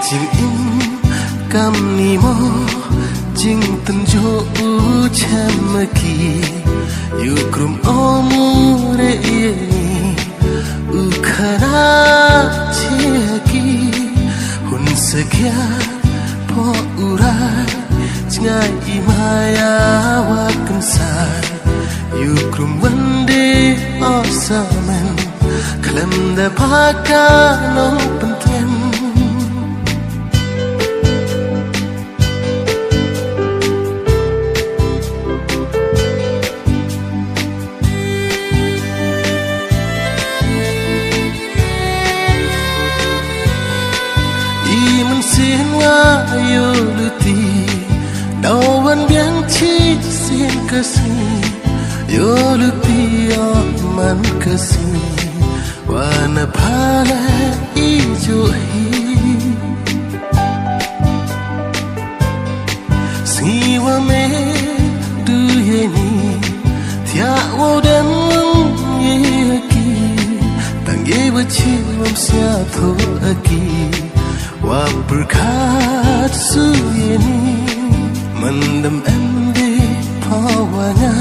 jing im kam ni mo jing tân jo u cham ki yu krum omure ye u khana che ki hun sakya po urai ngai imaya wa kansai yu krum wande osamen kalam da phaka no panthem iman sin wa yo luti dawan biang chi sin kasi yo luti man kasi wana pala ijo hi siwa me du ye ni tia wo dan ye ki tang ye wa chi lam sia tho aki wa berkat su ye ni mandam emde pawana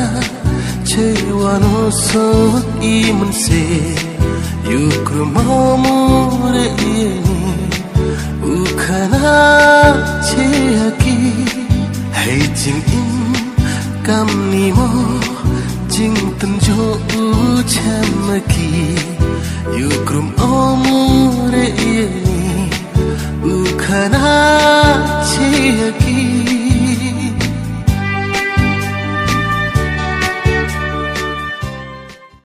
chewa no so iman se yu krumamure yeni ukhana cheki hey jing im kam ni mo jing tan jo u cham ki yu krumamure yeni ukhana cheki